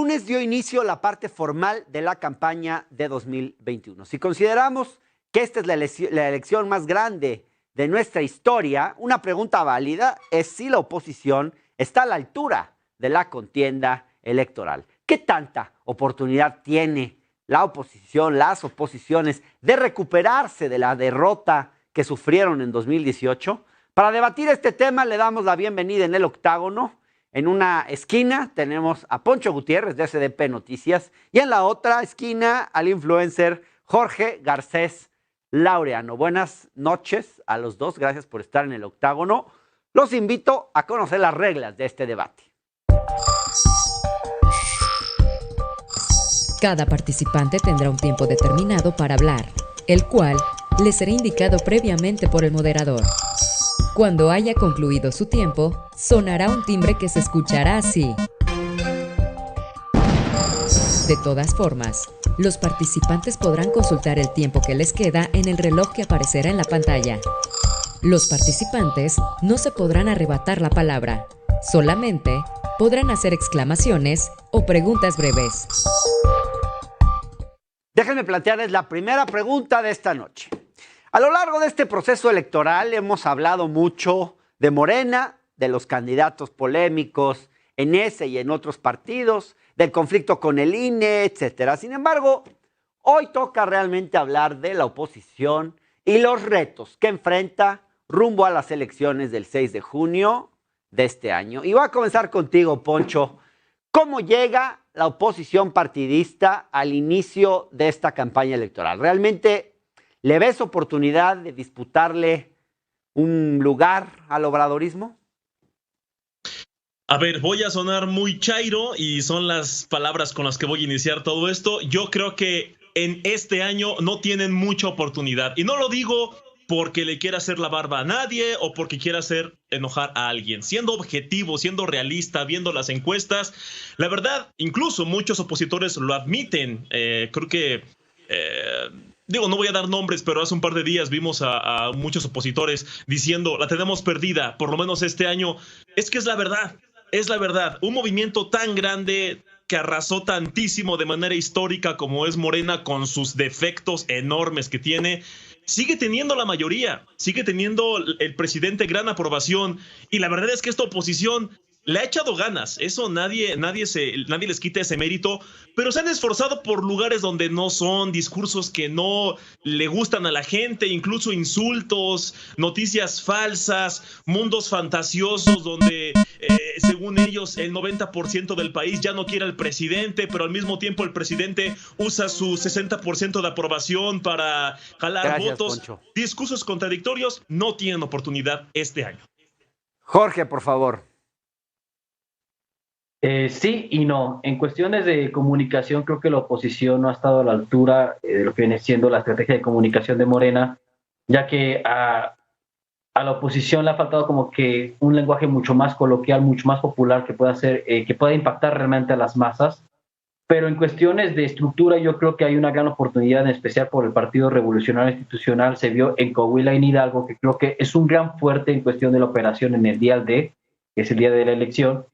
lunes dio inicio la parte formal de la campaña de 2021. Si consideramos que esta es la elección más grande de nuestra historia, una pregunta válida es si la oposición está a la altura de la contienda electoral. ¿Qué tanta oportunidad tiene la oposición, las oposiciones, de recuperarse de la derrota que sufrieron en 2018? Para debatir este tema le damos la bienvenida en el octágono. En una esquina tenemos a Poncho Gutiérrez de SDP Noticias y en la otra esquina al influencer Jorge Garcés Laureano. Buenas noches a los dos, gracias por estar en el octágono. Los invito a conocer las reglas de este debate. Cada participante tendrá un tiempo determinado para hablar, el cual le será indicado previamente por el moderador. Cuando haya concluido su tiempo, sonará un timbre que se escuchará así. De todas formas, los participantes podrán consultar el tiempo que les queda en el reloj que aparecerá en la pantalla. Los participantes no se podrán arrebatar la palabra, solamente podrán hacer exclamaciones o preguntas breves. Déjenme plantearles la primera pregunta de esta noche. A lo largo de este proceso electoral hemos hablado mucho de Morena, de los candidatos polémicos en ese y en otros partidos, del conflicto con el INE, etcétera. Sin embargo, hoy toca realmente hablar de la oposición y los retos que enfrenta rumbo a las elecciones del 6 de junio de este año. Y voy a comenzar contigo, Poncho. ¿Cómo llega la oposición partidista al inicio de esta campaña electoral? ¿Realmente le ves oportunidad de disputarle un lugar al obradorismo? A ver, voy a sonar muy chairo y son las palabras con las que voy a iniciar todo esto. Yo creo que en este año no tienen mucha oportunidad. Y no lo digo porque le quiera hacer la barba a nadie o porque quiera hacer enojar a alguien. Siendo objetivo, siendo realista, viendo las encuestas, la verdad, incluso muchos opositores lo admiten. Creo que... Digo, no voy a dar nombres, pero hace un par de días vimos a muchos opositores diciendo, la tenemos perdida, por lo menos este año. Es que es la verdad, es la verdad. Un movimiento tan grande que arrasó tantísimo de manera histórica como es Morena, con sus defectos enormes que tiene, sigue teniendo la mayoría, sigue teniendo el presidente gran aprobación. Y la verdad es que esta oposición le ha echado ganas, eso nadie les quita ese mérito, pero se han esforzado por lugares donde no son, discursos que no le gustan a la gente, incluso insultos, noticias falsas, mundos fantasiosos donde, según ellos, el 90% del país ya no quiere al presidente, pero al mismo tiempo el presidente usa su 60% de aprobación para jalar votos. Poncho. Discursos contradictorios no tienen oportunidad este año. Jorge, por favor. Sí y no. En cuestiones de comunicación, creo que la oposición no ha estado a la altura de lo que viene siendo la estrategia de comunicación de Morena, ya que a la oposición le ha faltado como que un lenguaje mucho más coloquial, mucho más popular que pueda hacer, que pueda impactar realmente a las masas. Pero en cuestiones de estructura, yo creo que hay una gran oportunidad, en especial por el Partido Revolucionario Institucional. Se vio en Coahuila y en Hidalgo, que creo que es un gran fuerte en cuestión de la operación en el día D, que es el día de la elección.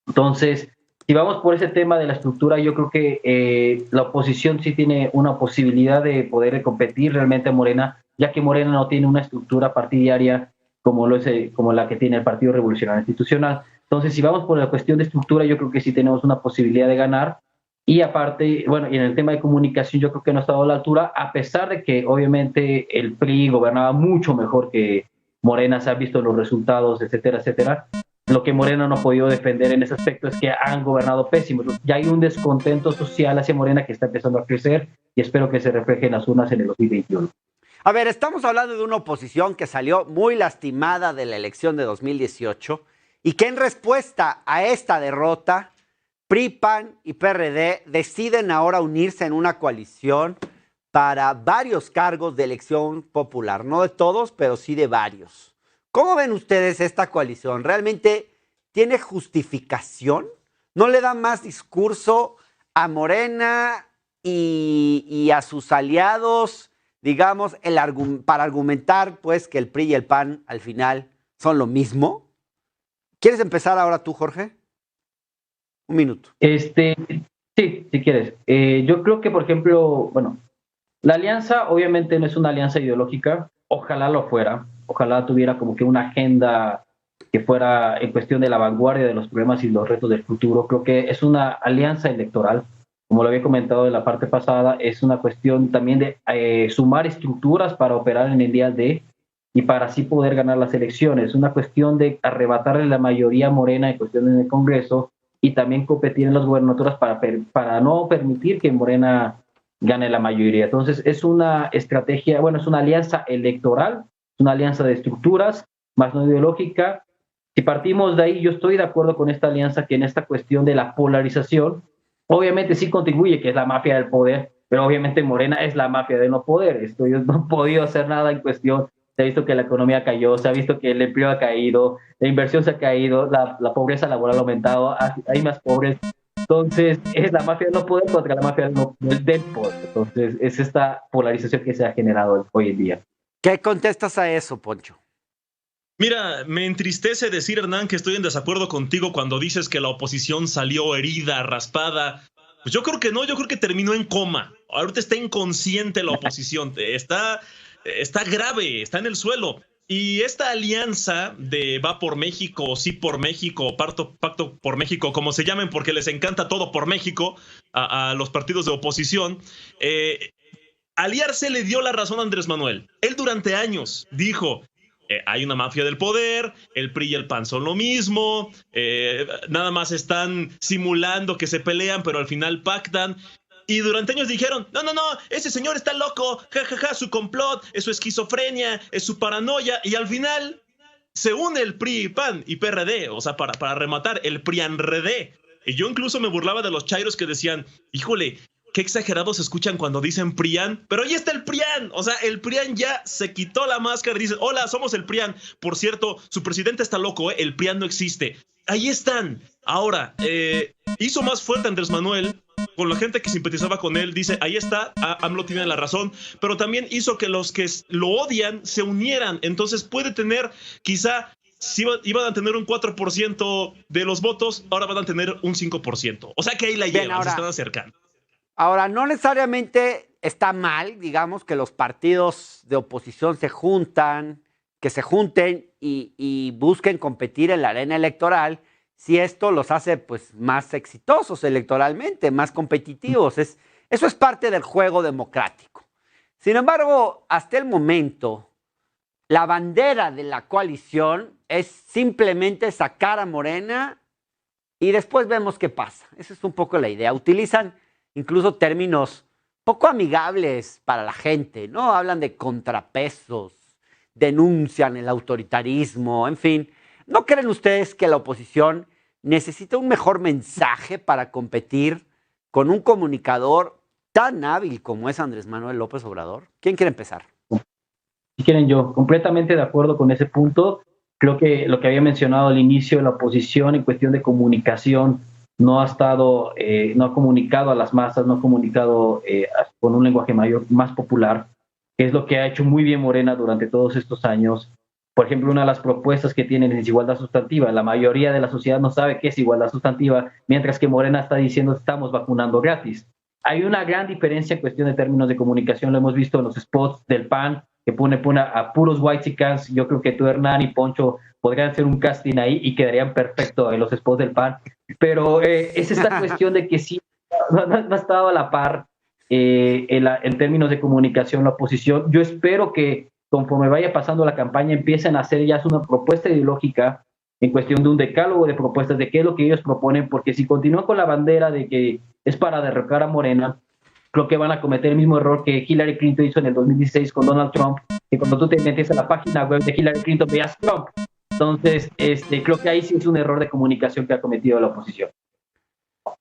Entonces, si vamos por ese tema de la estructura, yo creo que la oposición sí tiene una posibilidad de poder competir realmente a Morena, ya que Morena no tiene una estructura partidaria como la que tiene el Partido Revolucionario Institucional. Entonces, si vamos por la cuestión de estructura, yo creo que sí tenemos una posibilidad de ganar. Y aparte, bueno, y en el tema de comunicación, yo creo que no ha estado a la altura, a pesar de que obviamente el PRI gobernaba mucho mejor que Morena, se ha visto los resultados, etcétera, etcétera. Lo que Morena no ha podido defender en ese aspecto es que han gobernado pésimos. Ya hay un descontento social hacia Morena que está empezando a crecer y espero que se refleje en las urnas en el 2021. A ver, estamos hablando de una oposición que salió muy lastimada de la elección de 2018 y que en respuesta a esta derrota, PRI, PAN y PRD deciden ahora unirse en una coalición para varios cargos de elección popular. No de todos, pero sí de varios. ¿Cómo ven ustedes esta coalición? ¿Realmente tiene justificación? ¿No le da más discurso a Morena y a sus aliados, digamos, para argumentar pues que el PRI y el PAN al final son lo mismo? ¿Quieres empezar ahora tú, Jorge? Un minuto. si quieres. Yo creo que, por ejemplo, bueno, la alianza obviamente no es una alianza ideológica, ojalá lo fuera, ojalá tuviera como que una agenda que fuera en cuestión de la vanguardia de los problemas y los retos del futuro. Creo que es una alianza electoral, como lo había comentado en la parte pasada, es una cuestión también de sumar estructuras para operar en el día de y para así poder ganar las elecciones. Una cuestión de arrebatarle la mayoría Morena en cuestiones en el Congreso y también competir en las gubernaturas para no permitir que Morena gane la mayoría. Entonces es una estrategia, bueno, es una alianza electoral, una alianza de estructuras, más no ideológica. Si partimos de ahí, yo estoy de acuerdo con esta alianza que en esta cuestión de la polarización, obviamente sí contribuye, que es la mafia del poder, pero obviamente Morena es la mafia del no poder. Ellos no han podido hacer nada en cuestión. Se ha visto que la economía cayó, se ha visto que el empleo ha caído, la inversión se ha caído, la pobreza laboral ha aumentado, hay más pobres. Entonces, es la mafia del no poder contra la mafia del poder. Entonces, es esta polarización que se ha generado hoy en día. ¿Qué contestas a eso, Poncho? Mira, me entristece decir, Hernán, que estoy en desacuerdo contigo cuando dices que la oposición salió herida, raspada. Pues yo creo que no, yo creo que terminó en coma. Ahorita está inconsciente la oposición, está grave, está en el suelo. Y esta alianza de va por México, sí por México, pacto por México, como se llamen, porque les encanta todo por México a los partidos de oposición, aliarse le dio la razón a Andrés Manuel. Él durante años dijo, hay una mafia del poder, el PRI y el PAN son lo mismo, nada más están simulando que se pelean, pero al final pactan. Y durante años dijeron, no, ese señor está loco, jajaja, su complot, es su esquizofrenia, es su paranoia, y al final se une el PRI, PAN y PRD, o sea, para rematar, el PRIANRD. Y yo incluso me burlaba de los chairos que decían, híjole, qué exagerados se escuchan cuando dicen PRIAN, pero ahí está el PRIAN, o sea, el PRIAN ya se quitó la máscara y dice, hola, somos el PRIAN, por cierto, su presidente está loco, el PRIAN no existe. Ahí están. Ahora, hizo más fuerte Andrés Manuel con la gente que simpatizaba con él, dice, ahí está, AMLO tiene la razón, pero también hizo que los que lo odian se unieran, entonces puede tener, quizá, si iban a tener un 4% de los votos, ahora van a tener un 5%, o sea que ahí la llevan, se están acercando. Ahora, no necesariamente está mal, digamos, que los partidos de oposición se junten y busquen competir en la arena electoral, si esto los hace pues más exitosos electoralmente, más competitivos. Eso es parte del juego democrático. Sin embargo, hasta el momento, la bandera de la coalición es simplemente sacar a Morena y después vemos qué pasa. Esa es un poco la idea. Utilizan incluso términos poco amigables para la gente, ¿no? Hablan de contrapesos, denuncian el autoritarismo, en fin. ¿No creen ustedes que la oposición necesita un mejor mensaje para competir con un comunicador tan hábil como es Andrés Manuel López Obrador? ¿Quién quiere empezar? Si quieren, yo completamente de acuerdo con ese punto. Creo que lo que había mencionado al inicio, la oposición en cuestión de comunicación no ha comunicado a las masas, no ha comunicado con un lenguaje más popular, que es lo que ha hecho muy bien Morena durante todos estos años. Por ejemplo, una de las propuestas que tienen es igualdad sustantiva. La mayoría de la sociedad no sabe qué es igualdad sustantiva, mientras que Morena está diciendo estamos vacunando gratis. Hay una gran diferencia en cuestión de términos de comunicación, lo hemos visto en los spots del PAN, que pone a puros whitexicans. Yo creo que tú, Hernán y Poncho, podrían hacer un casting ahí y quedarían perfecto en los spots del PAN. Pero es esta cuestión de que sí, no ha estado a la par en términos de comunicación la oposición. Yo espero que conforme vaya pasando la campaña empiecen a hacer ya una propuesta ideológica en cuestión de un decálogo de propuestas de qué es lo que ellos proponen, porque si continúan con la bandera de que es para derrocar a Morena, creo que van a cometer el mismo error que Hillary Clinton hizo en el 2016 con Donald Trump, que cuando tú te metes a la página web de Hillary Clinton veías Trump. Entonces, creo que ahí sí es un error de comunicación que ha cometido la oposición.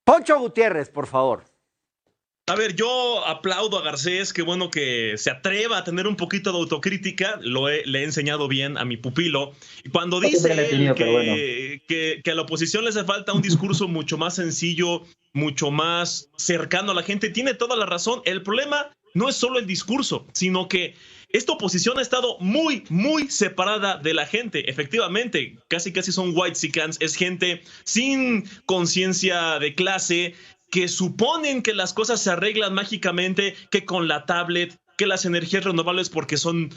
Poncho Gutiérrez, por favor. A ver, yo aplaudo a Garcés, qué bueno que se atreva a tener un poquito de autocrítica, le he enseñado bien a mi pupilo. Y cuando dice él que a la oposición le hace falta un discurso mucho más sencillo, mucho más cercano a la gente, tiene toda la razón. El problema no es solo el discurso, sino que esta oposición ha estado muy, muy separada de la gente. Efectivamente, casi son whitexicans, es gente sin conciencia de clase, que suponen que las cosas se arreglan mágicamente, que con la tablet, que las energías renovables porque son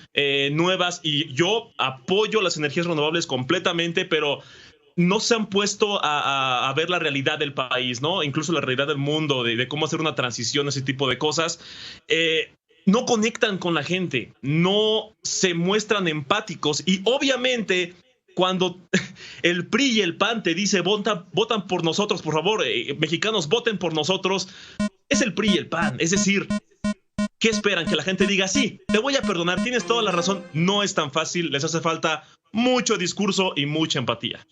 nuevas, y yo apoyo las energías renovables completamente, pero no se han puesto a ver la realidad del país, ¿no? Incluso la realidad del mundo, de cómo hacer una transición, ese tipo de cosas. No conectan con la gente, no se muestran empáticos, y obviamente cuando el PRI y el PAN te dice votan por nosotros, por favor, mexicanos, voten por nosotros, es el PRI y el PAN. Es decir, ¿qué esperan? Que la gente diga, sí, te voy a perdonar, tienes toda la razón. No es tan fácil, les hace falta mucho discurso y mucha empatía.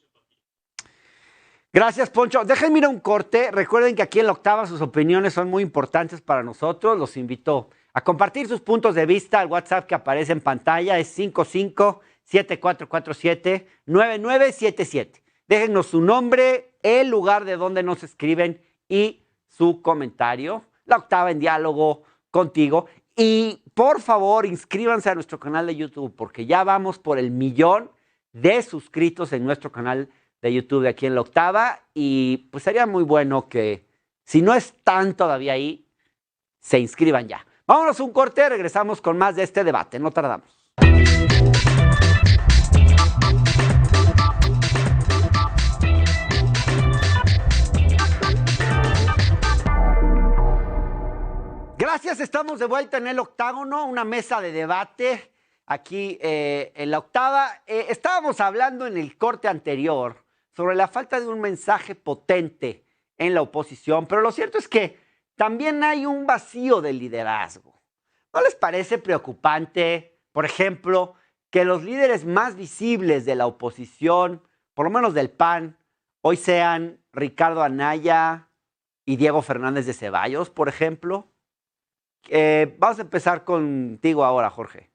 Gracias, Poncho. Déjenme ir a un corte. Recuerden que aquí en La Octava sus opiniones son muy importantes para nosotros. Los invito a compartir sus puntos de vista. El WhatsApp que aparece en pantalla es 5574479977. Déjennos su nombre, el lugar de donde nos escriben y su comentario. La Octava en diálogo contigo. Y por favor, inscríbanse a nuestro canal de YouTube, porque ya vamos por el 1,000,000 de suscritos en nuestro canal de YouTube de aquí en La Octava, y pues sería muy bueno que, si no están todavía ahí, se inscriban ya. Vámonos a un corte, regresamos con más de este debate, no tardamos. Gracias, estamos de vuelta en el Octágono, una mesa de debate aquí en La Octava. Estábamos hablando en el corte anterior sobre la falta de un mensaje potente en la oposición, pero lo cierto es que también hay un vacío de liderazgo. ¿No les parece preocupante, por ejemplo, que los líderes más visibles de la oposición, por lo menos del PAN, hoy sean Ricardo Anaya y Diego Fernández de Ceballos, por ejemplo? Vamos a empezar contigo ahora, Jorge.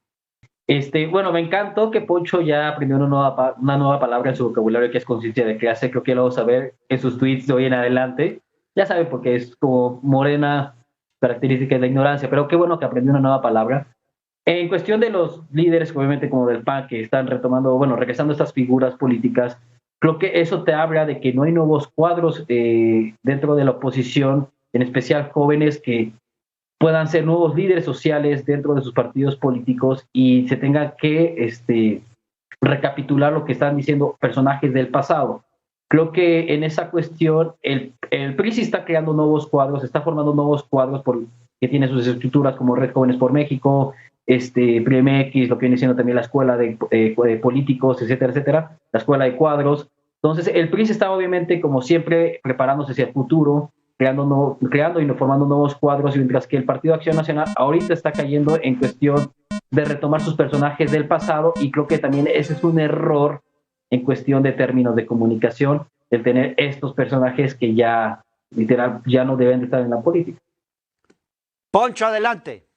Bueno, me encantó que Poncho ya aprendió una nueva palabra en su vocabulario, que es conciencia de clase. Creo que lo vamos a ver en sus tweets de hoy en adelante. Ya sabe, porque es como Morena, característica de la ignorancia, pero qué bueno que aprendió una nueva palabra. En cuestión de los líderes, obviamente como del PAN, que están regresando estas figuras políticas, creo que eso te habla de que no hay nuevos cuadros dentro de la oposición, en especial jóvenes que puedan ser nuevos líderes sociales dentro de sus partidos políticos, y se tenga que recapitular lo que están diciendo personajes del pasado. Creo que en esa cuestión el PRI sí está creando nuevos cuadros, está formando nuevos cuadros que tiene sus estructuras como Red Jóvenes por México, PRIMX, lo que viene siendo también la escuela de políticos, etcétera, etcétera, la escuela de cuadros. Entonces el PRI se está obviamente, como siempre, preparándose hacia el futuro, creando y formando nuevos cuadros, mientras que el Partido Acción Nacional ahorita está cayendo en cuestión de retomar sus personajes del pasado, y creo que también ese es un error en cuestión de términos de comunicación, el tener estos personajes que ya, literal, ya no deben de estar en la política. Poncho, adelante.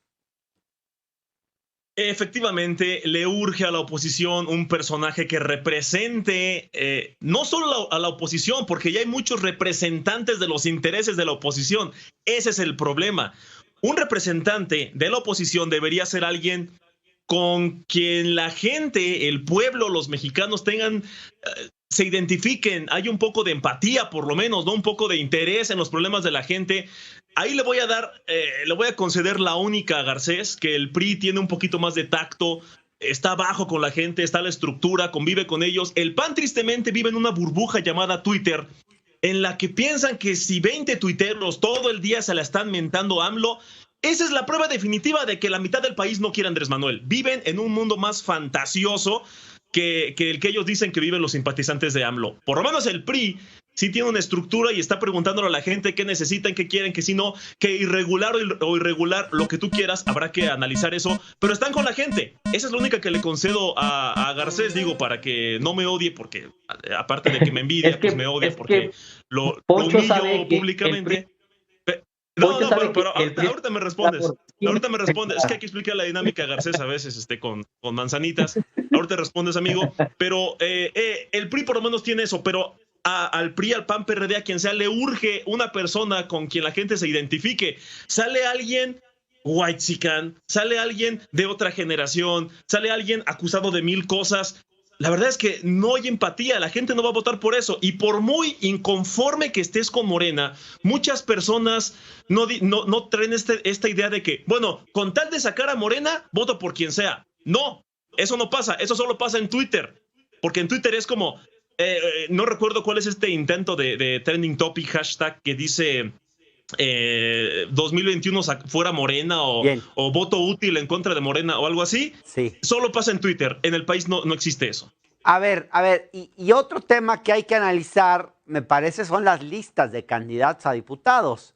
Efectivamente, le urge a la oposición un personaje que represente no solo a la oposición, porque ya hay muchos representantes de los intereses de la oposición. Ese es el problema. Un representante de la oposición debería ser alguien con quien la gente, el pueblo, los mexicanos se identifiquen, hay un poco de empatía, por lo menos, ¿no? Un poco de interés en los problemas de la gente. Ahí le voy a conceder la única a Garcés, que el PRI tiene un poquito más de tacto, está abajo con la gente, está la estructura, convive con ellos. El PAN tristemente vive en una burbuja llamada Twitter, en la que piensan que si 20 tuiteros todo el día se la están mentando a AMLO, esa es la prueba definitiva de que la mitad del país no quiere a Andrés Manuel. Viven en un mundo más fantasioso que el que ellos dicen que viven los simpatizantes de AMLO. Por lo menos el PRI sí tiene una estructura y está preguntándole a la gente qué necesitan, qué quieren, qué si no, que irregular o irregular, lo que tú quieras, habrá que analizar eso, pero están con la gente. Esa es la única que le concedo a Garcés, digo, para que no me odie, porque aparte de que me envidia, pues me odia porque lo humillo públicamente. No, pero ahorita me respondes. Es que hay que explicar la dinámica Garcés a veces con manzanitas. Ahorita respondes, amigo. Pero el PRI por lo menos tiene eso, pero al PRI, al PAN, PRD, a quien sea, le urge una persona con quien la gente se identifique. Sale alguien whitexican, sale alguien de otra generación, sale alguien acusado de 1000 cosas. la verdad es que no hay empatía, la gente no va a votar por eso. Y por muy inconforme que estés con Morena, muchas personas no traen esta idea de que, bueno, con tal de sacar a Morena, voto por quien sea. No, eso no pasa, eso solo pasa en Twitter. Porque en Twitter es como, no recuerdo cuál es este intento de trending topic hashtag que dice 2021 fuera Morena o voto útil en contra de Morena o algo así. Sí. Solo pasa en Twitter. En el país no existe eso. A ver, y otro tema que hay que analizar, me parece, son las listas de candidatos a diputados.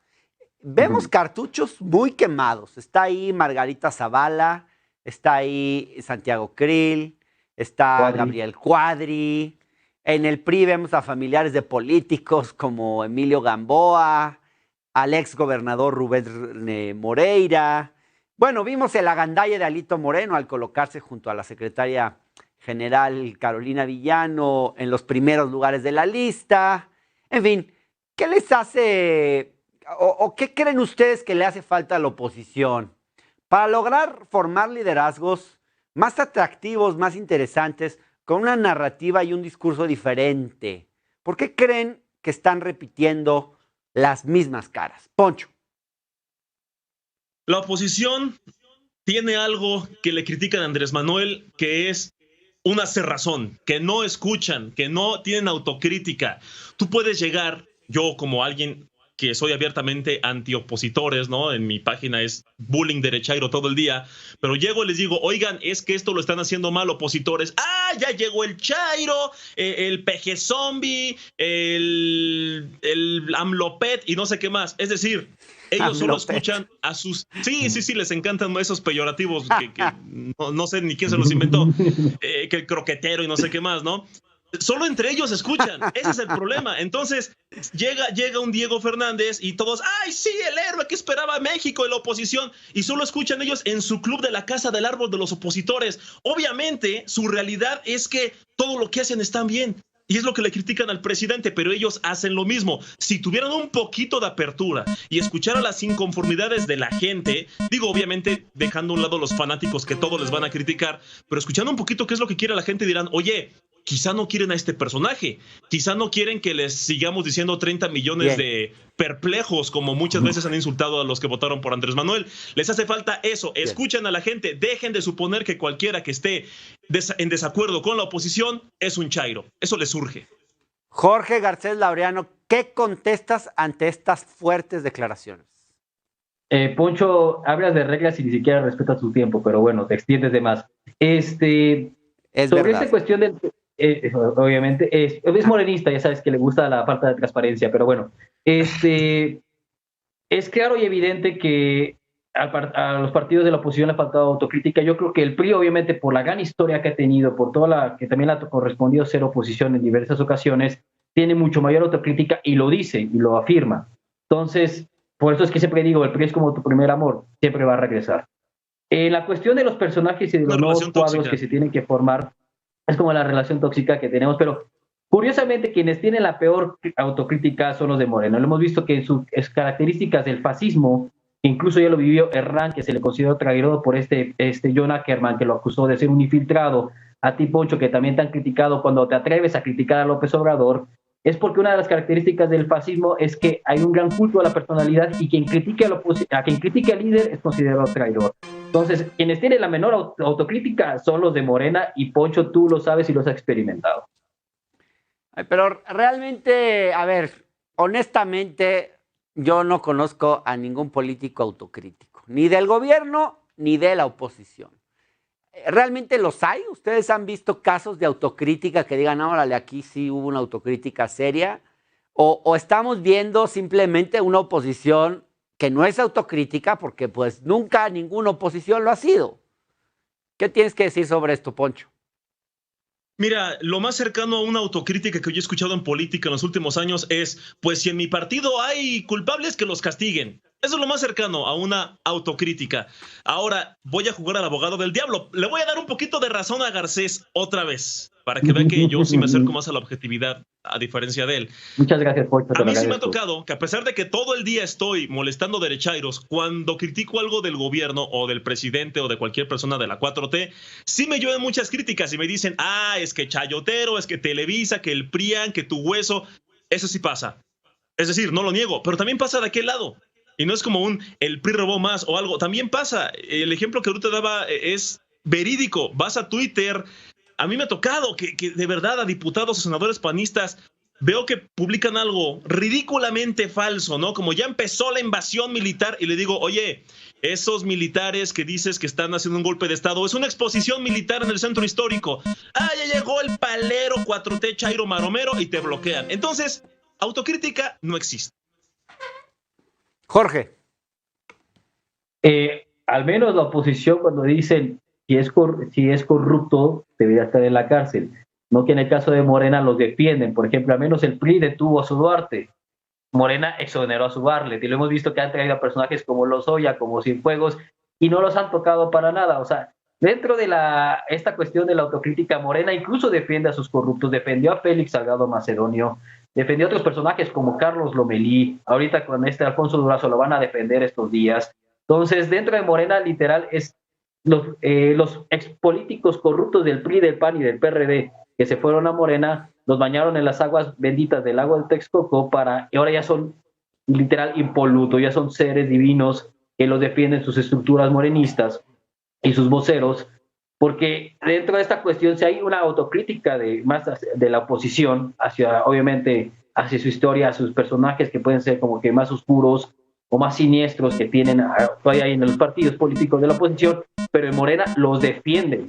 Vemos cartuchos muy quemados. Está ahí Margarita Zavala, está ahí Santiago Krill, está Gabriel Cuadri. En el PRI vemos a familiares de políticos como Emilio Gamboa, al ex gobernador Rubén Moreira. Bueno, vimos el agandalle de Alito Moreno al colocarse junto a la secretaria general Carolina Villano en los primeros lugares de la lista. En fin, ¿qué les hace o qué creen ustedes que le hace falta a la oposición para lograr formar liderazgos más atractivos, más interesantes, con una narrativa y un discurso diferente? ¿Por qué creen que están repitiendo las mismas caras? Poncho. La oposición tiene algo que le critican a Andrés Manuel, que es una cerrazón, que no escuchan, que no tienen autocrítica. Tú puedes llegar, yo como alguien que soy abiertamente antiopositores, ¿no? En mi página es bullying derechairo todo el día, pero llego y les digo, oigan, es que esto lo están haciendo mal opositores. ¡Ah, ya llegó el chairo, el peje zombie, el amlopet y no sé qué más! Es decir, ellos solo escuchan a sus... Sí, les encantan esos peyorativos que no sé ni quién se los inventó, que el croquetero y no sé qué más, ¿no? Solo entre ellos escuchan, ese es el problema. Entonces llega un Diego Fernández y todos, ¡ay, sí, el héroe que esperaba a México y la oposición! Y solo escuchan ellos en su club de la Casa del Árbol de los opositores. Obviamente, su realidad es que todo lo que hacen está bien. Y es lo que le critican al presidente, pero ellos hacen lo mismo. Si tuvieran un poquito de apertura y escucharan las inconformidades de la gente, digo, obviamente, dejando a un lado los fanáticos que todos les van a criticar, pero escuchando un poquito qué es lo que quiere la gente, dirán, oye, quizá no quieren a este personaje, quizá no quieren que les sigamos diciendo 30 millones de perplejos, como muchas veces han insultado a los que votaron por Andrés Manuel. Les hace falta eso, escuchen a la gente, dejen de suponer que cualquiera que esté en desacuerdo con la oposición es un chairo, eso les surge. Jorge Garcés Laureano, ¿qué contestas ante estas fuertes declaraciones? Poncho, hablas de reglas y ni siquiera respetas tu tiempo, pero bueno, te extiendes de más. Sobre esta cuestión del... obviamente es morenista, ya sabes que le gusta la falta de transparencia, pero bueno, es claro y evidente que a los partidos de la oposición le ha faltado autocrítica. Yo creo que el PRI, obviamente, por la gran historia que ha tenido, por toda que también le ha correspondido ser oposición en diversas ocasiones, tiene mucho mayor autocrítica y lo dice y lo afirma. Entonces, por eso es que siempre digo, el PRI es como tu primer amor, siempre va a regresar. La cuestión de los personajes y de los nuevos cuadros que se tienen que formar es como la relación tóxica que tenemos, pero curiosamente quienes tienen la peor autocrítica son los de Morena. Lo hemos visto que en sus características del fascismo, incluso ya lo vivió Herrán, que se le consideró traidor por este John Ackerman, que lo acusó de ser un infiltrado, a ti, Poncho, que también te han criticado cuando te atreves a criticar a López Obrador, es porque una de las características del fascismo es que hay un gran culto a la personalidad y quien critique a quien critique al líder es considerado traidor. Entonces, quienes tienen la menor autocrítica son los de Morena y Poncho, tú lo sabes y lo has experimentado. Pero realmente, a ver, honestamente, yo no conozco a ningún político autocrítico, ni del gobierno ni de la oposición. ¿Realmente los hay? ¿Ustedes han visto casos de autocrítica que digan, órale, aquí sí hubo una autocrítica seria? ¿O estamos viendo simplemente una oposición que no es autocrítica porque pues nunca ninguna oposición lo ha sido? ¿Qué tienes que decir sobre esto, Poncho? Mira, lo más cercano a una autocrítica que yo he escuchado en política en los últimos años es, pues si en mi partido hay culpables, que los castiguen. Eso es lo más cercano a una autocrítica. Ahora voy a jugar al abogado del diablo. Le voy a dar un poquito de razón a Garcés otra vez. para que vean que yo sí me acerco más a la objetividad, a diferencia de él. Muchas gracias, Poncho. A mí sí me ha tocado que a pesar de que todo el día estoy molestando derechairos, cuando critico algo del gobierno o del presidente o de cualquier persona de la 4T, sí me llueven muchas críticas y me dicen, es que chayotero, es que Televisa, que el PRIAN, que tu hueso. Eso sí pasa. Es decir, no lo niego, pero también pasa de aquel lado. Y no es como el PRI robó más o algo. También pasa. El ejemplo que ahorita daba es verídico. Vas a Twitter. A mí me ha tocado que de verdad a diputados o senadores panistas veo que publican algo ridículamente falso, ¿no? Como ya empezó la invasión militar y le digo, oye, esos militares que dices que están haciendo un golpe de estado, es una exposición militar en el centro histórico. Ya llegó el palero 4T Chairo Maromero y te bloquean. Entonces, autocrítica no existe. Jorge. Al menos la oposición cuando dicen si es corrupto, debería estar en la cárcel. No que en el caso de Morena los defienden. Por ejemplo, al menos el PRI detuvo a su Duarte. Morena exoneró a su Barlet. Y lo hemos visto que han traído a personajes como Lozoya, como Cienfuegos, y no los han tocado para nada. O sea, dentro de esta cuestión de la autocrítica, Morena incluso defiende a sus corruptos. Defendió a Félix Salgado Macedonio. Defendió a otros personajes como Carlos Lomelí. Ahorita con Alfonso Durazo lo van a defender estos días. Entonces, dentro de Morena, literal, es los expolíticos corruptos del PRI, del PAN y del PRD que se fueron a Morena, los bañaron en las aguas benditas del lago de Texcoco y ahora ya son literal impolutos, ya son seres divinos que los defienden sus estructuras morenistas y sus voceros, porque dentro de esta cuestión si hay una autocrítica más de la oposición obviamente hacia su historia, a sus personajes que pueden ser como que más oscuros o más siniestros que tienen todavía en los partidos políticos de la oposición, pero en Morena los defienden.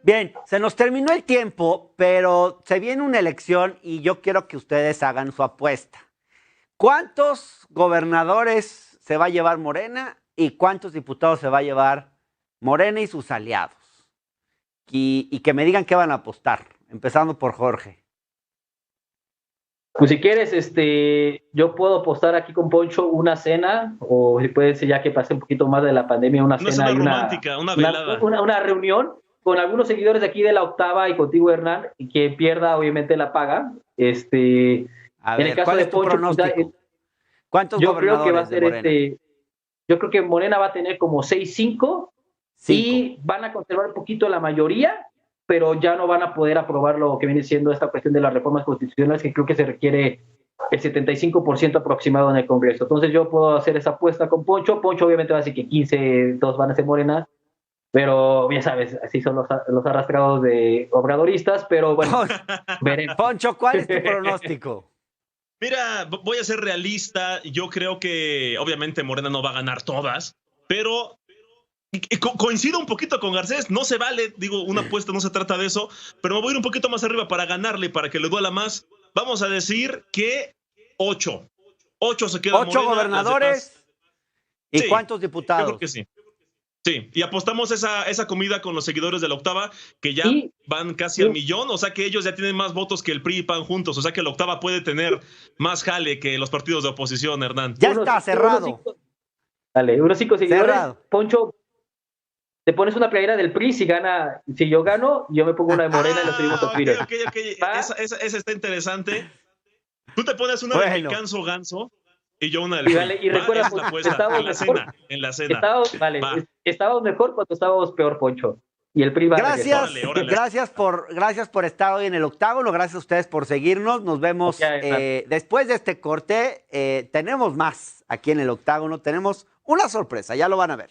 Bien, se nos terminó el tiempo, pero se viene una elección y yo quiero que ustedes hagan su apuesta. ¿Cuántos gobernadores se va a llevar Morena y cuántos diputados se va a llevar Morena y sus aliados? Y que me digan qué van a apostar, empezando por Jorge. Pues si quieres, yo puedo apostar aquí con Poncho una cena, o si puede ser ya que pase un poquito más de la pandemia, una cena y romántica, una velada. Una reunión con algunos seguidores de aquí de la Octava y contigo, Hernán, y quien pierda obviamente la paga. A ver, en el caso de Poncho, ¿cuántos yo creo que va a ser yo creo que Morena va a tener como 6-5 y van a conservar un poquito la mayoría, pero ya no van a poder aprobar lo que viene siendo esta cuestión de las reformas constitucionales, que creo que se requiere el 75% aproximado en el Congreso. Entonces yo puedo hacer esa apuesta con Poncho. Poncho obviamente va a decir que 15, todos van a ser Morena, pero ya sabes, así son los arrastrados de obradoristas, pero bueno, veremos. Poncho, ¿cuál es tu pronóstico? Mira, voy a ser realista. Yo creo que obviamente Morena no va a ganar todas, pero coincido un poquito con Garcés. No se vale, digo, una apuesta no se trata de eso, pero me voy a ir un poquito más arriba para ganarle, para que le duela más. Vamos a decir que 8. 8 se quedan. 8 gobernadores. ¿Y sí, cuántos diputados? Yo creo que sí. Sí, y apostamos esa comida con los seguidores de la Octava, que ya van casi al 1,000,000, o sea que ellos ya tienen más votos que el PRI y PAN juntos, o sea que la Octava puede tener más jale que los partidos de oposición, Hernán. Ya está cerrado. Dale, unos 5 seguidores. Cerrado. Poncho, te pones una playera del PRI, si yo gano, yo me pongo una de Morena y lo subimos a Twitter. Okay. Esa está interesante. Tú te pones una de Ganso y yo una del PRI. Y recuerda, en la cena. Estábamos mejor cuando estábamos peor, Poncho. Y el PRI va a gracias por estar hoy en el Octágono, gracias a ustedes por seguirnos. Nos vemos después de este corte. Tenemos más aquí en el Octágono, tenemos una sorpresa, ya lo van a ver.